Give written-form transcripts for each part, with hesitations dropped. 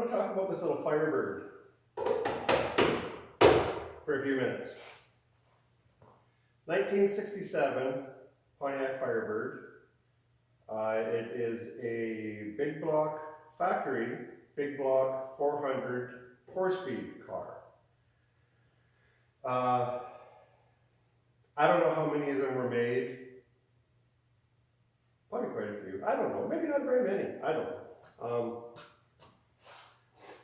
want to talk about this little Firebird for a few minutes. 1967 Pontiac Firebird. It is a big block factory, big block 400 4-speed car. I don't know how many of them were made. Probably quite a few. I don't know. Maybe not very many. I don't know.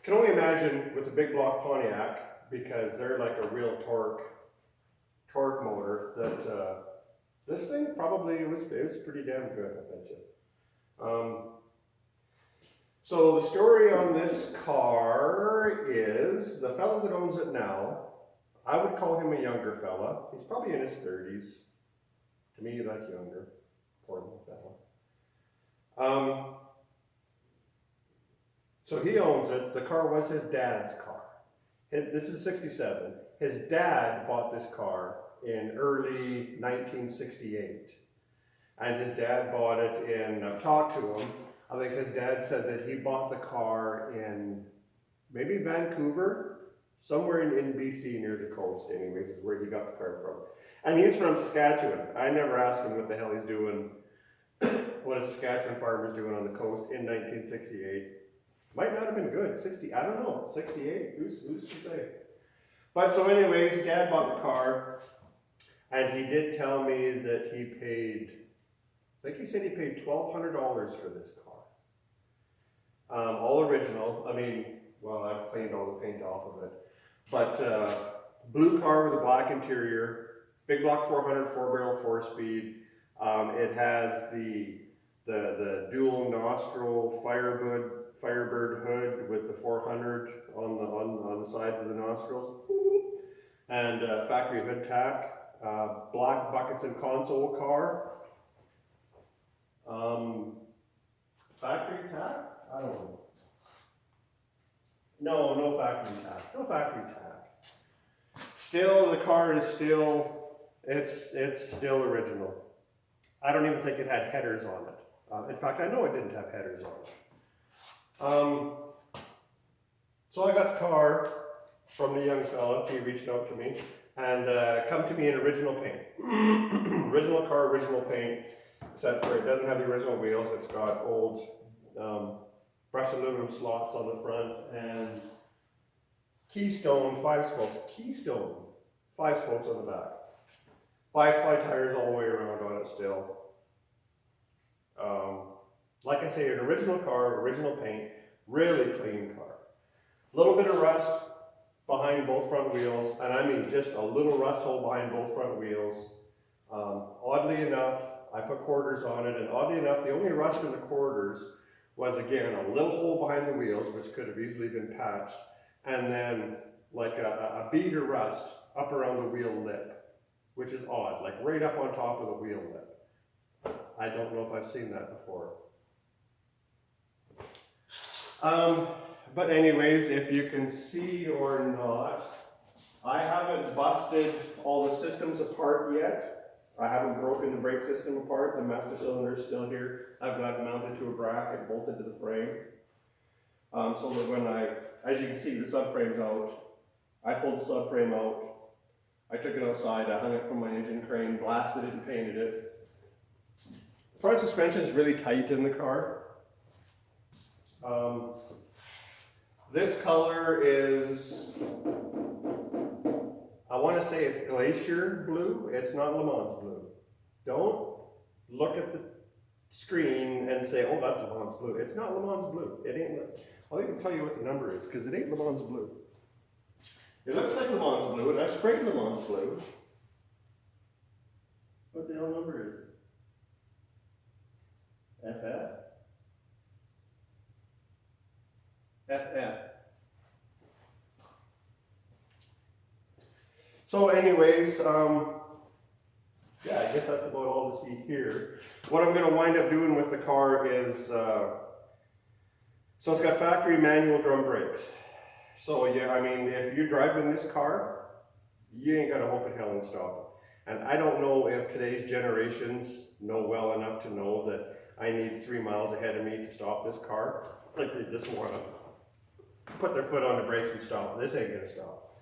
Can only imagine with a big block Pontiac, because they're like a real torque motor, that this thing probably was pretty damn good, I bet you. So the story on this car is the fella that owns it now, I would call him a younger fella. He's probably in his 30s. To me, that's younger. Poor little fella. So he owns it. The car was his dad's car. This is 67. His dad bought this car in early 1968. And his dad bought it in, I've talked to him, I think his dad said that he bought the car in maybe Vancouver, somewhere in BC near the coast anyways, is where he got the car from. And he's from Saskatchewan. I never asked him what the hell he's doing, what a Saskatchewan farmer's doing on the coast in 1968. Might not have been good, 60, I don't know, 68, who's to say? But so anyways, Dad bought the car, and he did tell me that he paid, I think he said he paid $1,200 for this car. All original, I mean, well, I've cleaned all the paint off of it. But blue car with a black interior, big block 400, 4-barrel, 4-speed. It has the dual nostril Firebird hood with the 400 on the sides of the nostrils, and factory hood tack, black buckets and console car. Factory tack? I don't know. No factory tack. No factory tack. Still, the car is still, it's still original. I don't even think it had headers on it. In fact, I know it didn't have headers on it. So I got the car from the young fella. He reached out to me and come to me in original paint. Original car, original paint, except for it doesn't have the original wheels. It's got old brushed aluminum slots on the front and Keystone 5 spokes. Keystone 5 spokes on the back. 5-ply tires all the way around on it still. Like I say, an original car, original paint, really clean car. A little bit of rust behind both front wheels, and I mean just a little rust hole behind both front wheels. Oddly enough, I put quarters on it, and oddly enough, the only rust in the quarters was, again, a little hole behind the wheels, which could have easily been patched, and then like a bead of rust up around the wheel lip, which is odd, like right up on top of the wheel lip. I don't know if I've seen that before. But anyways, if you can see or not, I haven't busted all the systems apart yet. I haven't broken the brake system apart. The master cylinder is still here. I've got it mounted to a bracket, bolted to the frame. So that when as you can see, the subframe's out. I pulled the subframe out. I took it outside, I hung it from my engine crane, blasted it and painted it. Front suspension is really tight in the car. This color is, I want to say it's Glacier blue. It's not Le Mans blue. Don't look at the screen and say, oh, that's Le Mans blue. It's not Le Mans blue. It ain't. I'll even tell you what the number is, because it ain't Le Mans blue. It looks like Le Mans blue, and I sprayed Le Mans blue. What the hell number is it? FF? FF. So anyways, yeah, I guess that's about all to see here. What I'm going to wind up doing with the car is, so it's got factory manual drum brakes. So yeah, I mean, if you're driving this car, you ain't got a hope in hell and stop it. And I don't know if today's generations know well enough to know that I need 3 miles ahead of me to stop this car. Like they just want to put their foot on the brakes and stop. This ain't gonna stop.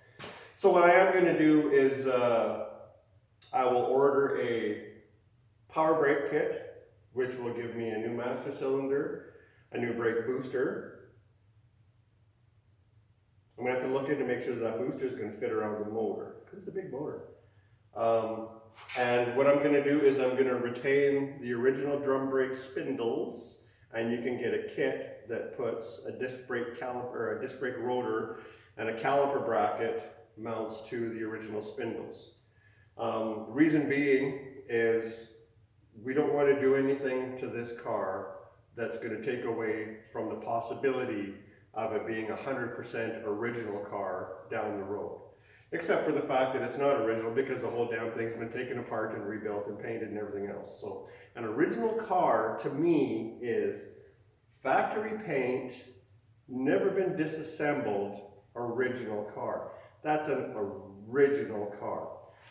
So what I am gonna do is I will order a power brake kit, which will give me a new master cylinder, a new brake booster. I'm gonna have to look in to make sure that booster is gonna fit around the motor, because it's a big motor. And what I'm gonna do is I'm gonna retain the original drum brake spindles, and you can get a kit that puts a disc brake caliper, or a disc brake rotor, and a caliper bracket mounts to the original spindles. The reason being is we don't want to do anything to this car that's going to take away from the possibility of it being a 100% original car down the road. Except for the fact that it's not original, because the whole damn thing's been taken apart and rebuilt and painted and everything else. So an original car to me is factory paint, never been disassembled, original car. That's an original car.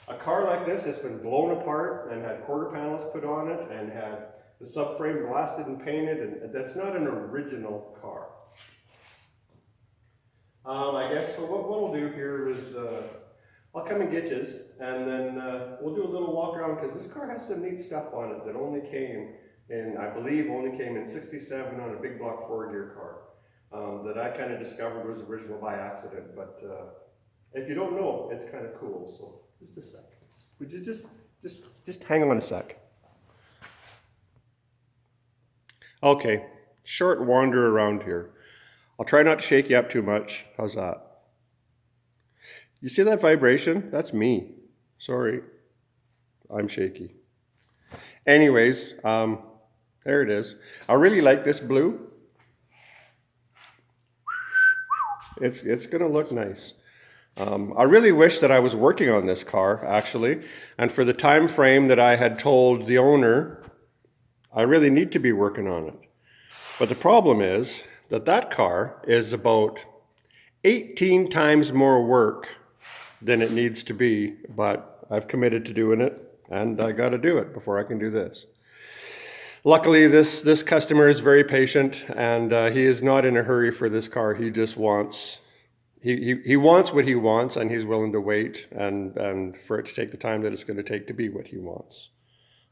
A car like this has been blown apart and had quarter panels put on it and had the subframe blasted and painted, and that's not an original car. I guess so what we'll do here is I'll come and get you, and then we'll do a little walk around, because this car has some neat stuff on it that only came in, I believe, only came in '67 on a big block 4-gear car that I kind of discovered was original by accident. But if you don't know, it's kind of cool. So just a sec. Would you just hang on a sec? Okay, short wander around here. I'll try not to shake you up too much. How's that? You see that vibration? That's me. Sorry, I'm shaky. Anyways, there it is. I really like this blue. It's gonna look nice. I really wish that I was working on this car, actually, and for the time frame that I had told the owner, I really need to be working on it. But the problem is that that car is about 18 times more work than it needs to be, but I've committed to doing it, and I got to do it before I can do this. Luckily, this customer is very patient, and he is not in a hurry for this car. He just wants, he wants what he wants, and he's willing to wait and for it to take the time that it's going to take to be what he wants.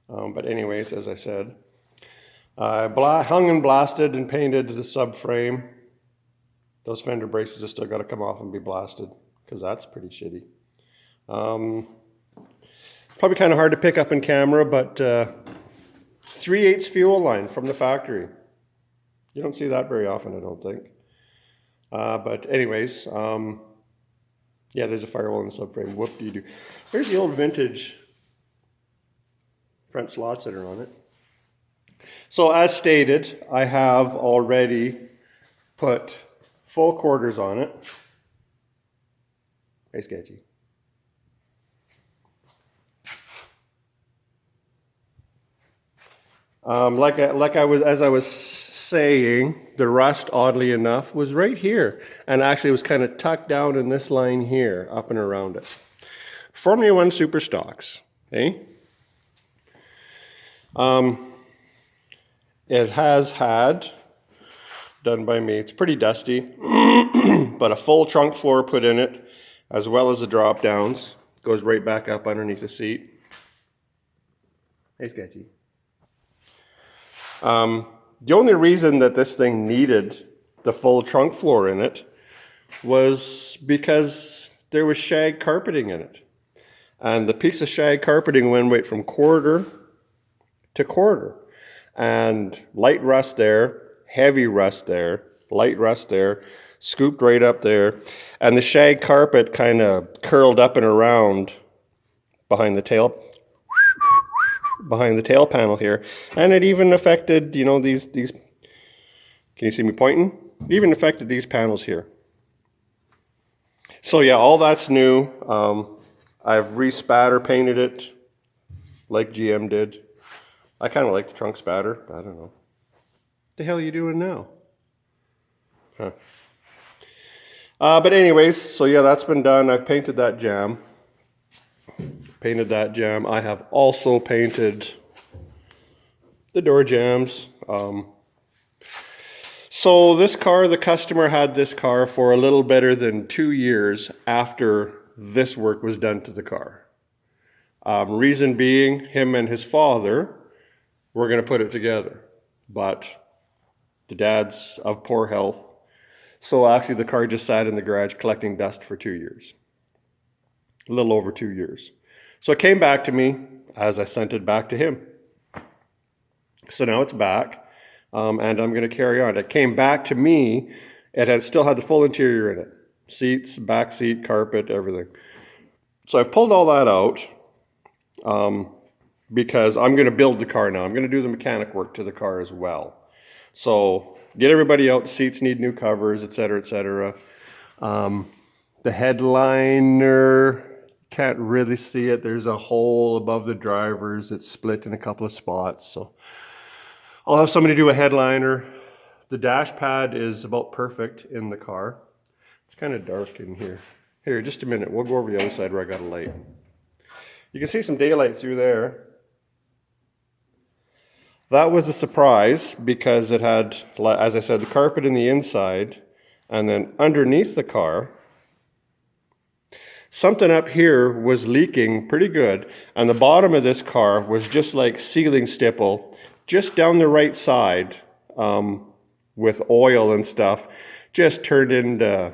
But anyways, as I said, hung and blasted and painted the subframe. Those fender braces have still got to come off and be blasted, because that's pretty shitty. Probably kind of hard to pick up in camera, but 3/8 fuel line from the factory. You don't see that very often, I don't think. But anyways, yeah, there's a firewall in the subframe. Whoop-de-doo. There's the old vintage front slots that are on it. So as stated, I have already put full quarters on it. Hey, sketchy. As I was saying, the rust, oddly enough, was right here, and actually it was kind of tucked down in this line here, up and around it. Formula 1 Super Stocks, eh? It has had, done by me, it's pretty dusty, but a full trunk floor put in it, as well as the drop downs. Goes right back up underneath the seat. Hey, sketchy. The only reason that this thing needed the full trunk floor in it was because there was shag carpeting in it. And the piece of shag carpeting went right from quarter to quarter. And light rust there, heavy rust there, light rust there, scooped right up there. And the shag carpet kind of curled up and around behind the tail panel here, and it even affected, you know, these, can you see me pointing? It even affected these panels here. So yeah, all that's new. I've re-spatter painted it like GM did. I kind of like the trunk spatter. I don't know. What the hell are you doing now? Huh. But anyways, so yeah, that's been done. I've painted that jam. I have also painted the door jambs. So this car, the customer had this car for a little better than 2 years after this work was done to the car. Reason being, him and his father were going to put it together, but the dad's of poor health. So actually the car just sat in the garage collecting dust for 2 years, a little over 2 years. So it came back to me as I sent it back to him. So now it's back. And I'm going to carry on. It came back to me. It still had the full interior in it. Seats, back seat, carpet, everything. So I've pulled all that out because I'm going to build the car now. I'm going to do the mechanic work to the car as well. So get everybody out. Seats need new covers, etc., etc. The headliner, can't really see it. There's a hole above the drivers. It's split in a couple of spots. So I'll have somebody do a headliner. The dash pad is about perfect in the car. It's kind of dark in here. Here, just a minute. We'll go over the other side where I got a light. You can see some daylight through there. That was a surprise because it had, as I said, the carpet in the inside, and then underneath the car, something up here was leaking pretty good, and the bottom of this car was just like ceiling stipple, just down the right side, with oil and stuff, just turned into,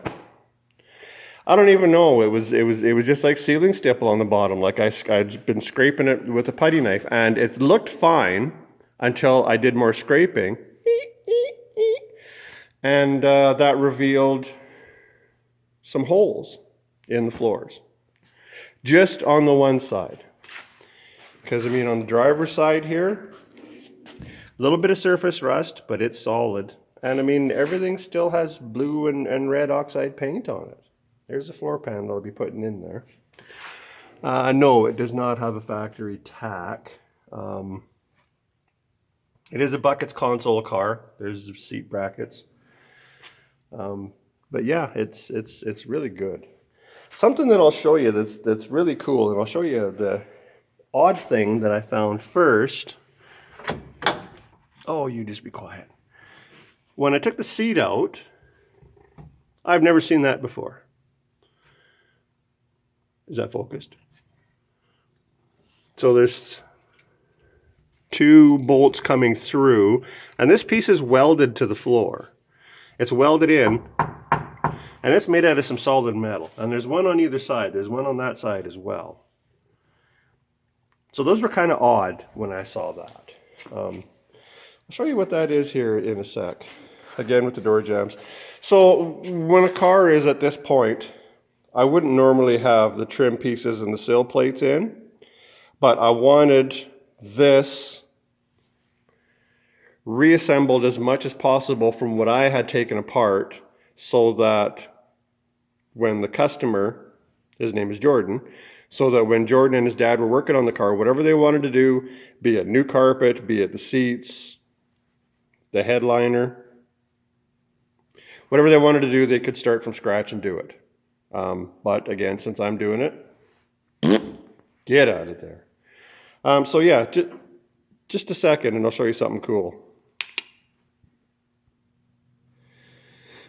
I don't even know. It was just like ceiling stipple on the bottom. Like I'd been scraping it with a putty knife, and it looked fine until I did more scraping, and that revealed some holes in the floors, just on the one side. Because I mean, on the driver's side here, a little bit of surface rust, but it's solid. And I mean, everything still has blue and red oxide paint on it. There's the floor panel I'll be putting in there. No, it does not have a factory tack. It is a buckets console car. There's the seat brackets. But yeah, it's really good. Something that I'll show you that's really cool, and I'll show you the odd thing that I found first. Oh, you just be quiet. When I took the seat out, I've never seen that before. Is that focused? So there's 2 bolts coming through, and this piece is welded to the floor. It's welded in, and it's made out of some solid metal. And there's one on either side. There's one on that side as well. So those were kind of odd when I saw that. I'll show you what that is here in a sec. Again with the door jambs. So when a car is at this point, I wouldn't normally have the trim pieces and the sill plates in, but I wanted this reassembled as much as possible from what I had taken apart, so that when the customer, his name is Jordan, so that when Jordan and his dad were working on the car, whatever they wanted to do, be it new carpet, be it the seats, the headliner, whatever they wanted to do, they could start from scratch and do it. But again, since I'm doing it, get out of there. So yeah, just a second and I'll show you something cool.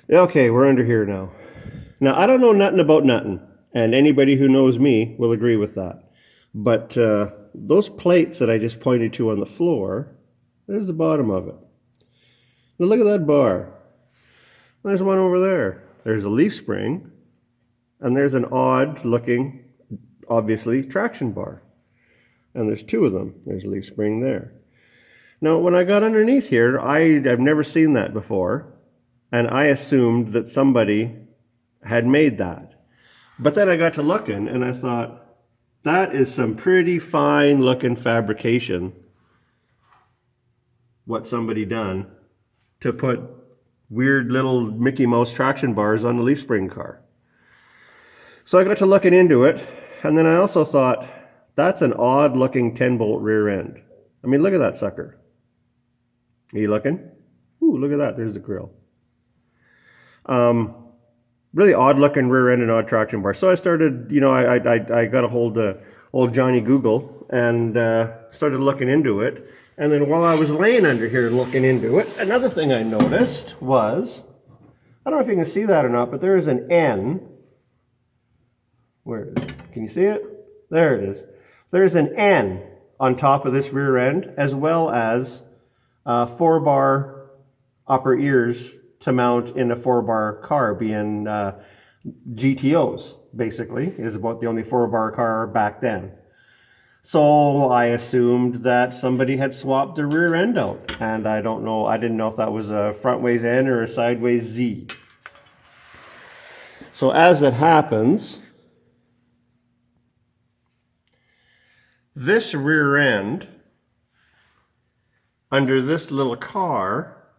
Okay, we're under here now. Now, I don't know nothing about nothing, and anybody who knows me will agree with that. But those plates that I just pointed to on the floor, there's the bottom of it. Now look at that bar. There's one over there. There's a leaf spring, and there's an odd looking, obviously, traction bar. And there's 2 of them. There's a leaf spring there. Now, when I got underneath here, I've never seen that before, and I assumed that somebody had made that. But then I got to looking, and I thought, that is some pretty fine looking fabrication, what somebody done to put weird little Mickey Mouse traction bars on the leaf spring car. So I got to looking into it, and then I also thought, that's an odd looking 10-bolt rear end. I mean, look at that sucker. Are you looking? Ooh, look at that, there's the grill. Really odd looking rear end and odd traction bar. So I started, I got a hold of old Johnny Google and started looking into it. And then while I was laying under here looking into it, another thing I noticed was, I don't know if you can see that or not, but there is an N. Where is it? Can you see it? There it is. There's an N on top of this rear end, as well as 4-bar upper ears to mount in a 4-bar car, being GTOs, basically, is about the only 4-bar car back then. So I assumed that somebody had swapped the rear end out, and I don't know, I didn't know if that was a frontways N or a sideways Z. So as it happens, this rear end under this little car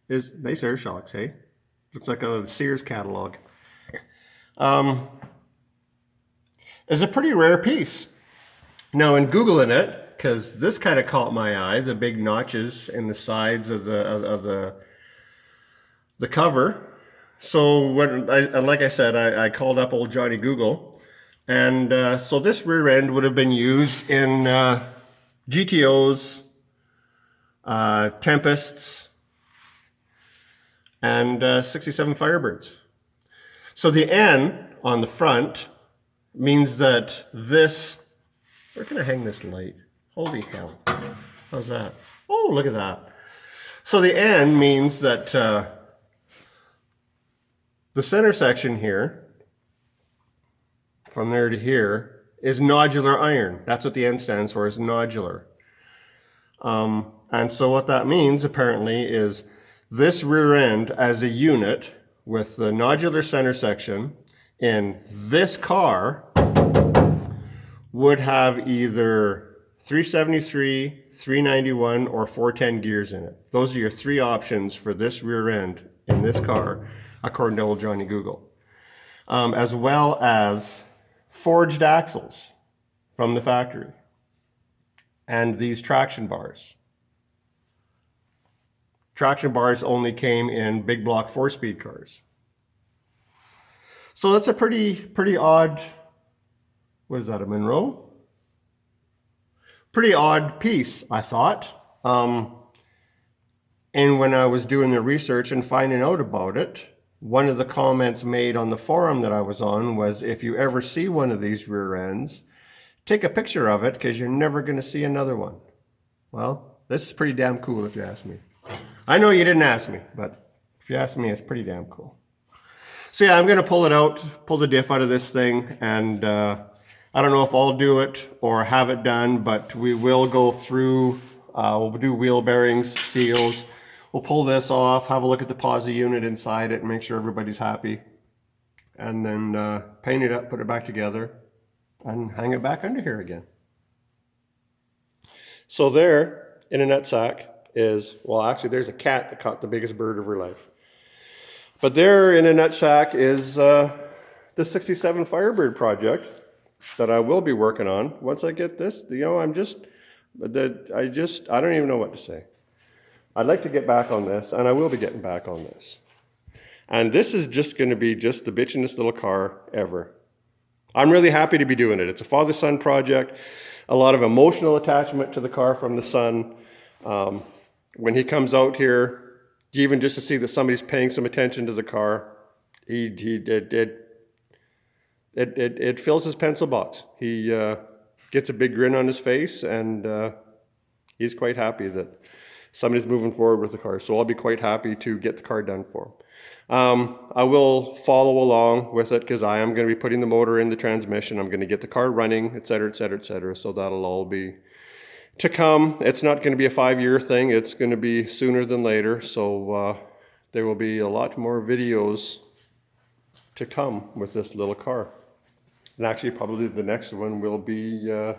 is nice air shocks, hey? Looks like a Sears catalog. Is a pretty rare piece. Now in Googling it, because this kind of caught my eye, the big notches in the sides of the cover. So when like I said, I called up old Johnny Google, and so this rear end would have been used in GTOs, Tempests, and 67 Firebirds. So the N on the front means that this, where can I hang this light? Holy hell, how's that? Oh, look at that. So the N means that the center section here, from there to here, is nodular iron. That's what the N stands for, is nodular. And so what that means, apparently, is this rear end as a unit with the nodular center section in this car would have either 373, 391, or 410 gears in it. Those are your 3 options for this rear end in this car, according to old Johnny Google. As well as forged axles from the factory and these traction bars. Traction bars only came in big block 4-speed cars. So that's a pretty odd, what is that, a Monroe? Pretty odd piece, I thought. And when I was doing the research and finding out about it, one of the comments made on the forum that I was on was, if you ever see one of these rear ends, take a picture of it, because you're never going to see another one. Well, this is pretty damn cool if you ask me. I know you didn't ask me, but if you ask me, it's pretty damn cool. So yeah, I'm going to pull it out, pull the diff out of this thing, and I don't know if I'll do it or have it done, but we will go through, we'll do wheel bearings, seals. We'll pull this off, have a look at the posi unit inside it, and make sure everybody's happy. And then paint it up, put it back together, and hang it back under here again. So there, in a nutsack, is, well, actually there's a cat that caught the biggest bird of her life. But there in a nutsack is the 67 Firebird project that I will be working on. Once I get this, you know, I don't even know what to say. I'd like to get back on this, and I will be getting back on this. And this is just going to be just the bitchinest little car ever. I'm really happy to be doing it. It's a father-son project, a lot of emotional attachment to the car from the son. When he comes out here, even just to see that somebody's paying some attention to the car, it fills his pencil box. He gets a big grin on his face, and he's quite happy that somebody's moving forward with the car. So I'll be quite happy to get the car done for him. I will follow along with it, because I am going to be putting the motor in the transmission. I'm going to get the car running, etc., etc., etc. So that'll all be to come. It's not going to be a 5-year thing. It's going to be sooner than later. So there will be a lot more videos to come with this little car. And actually, probably the next one will be when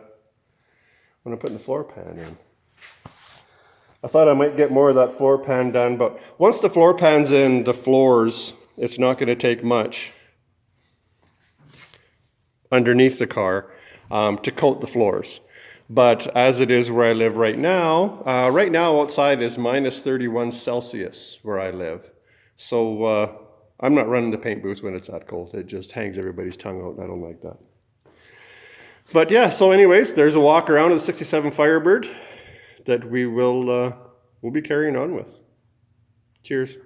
I'm putting the floor pan in. I thought I might get more of that floor pan done, but once the floor pan's in the floors, it's not going to take much underneath the car to coat the floors. But as it is where I live right now outside is minus 31 Celsius where I live. So I'm not running the paint booth when it's that cold. It just hangs everybody's tongue out, and I don't like that. But yeah, so anyways, there's a walk around of the 67 Firebird. that we'll be carrying on with. Cheers.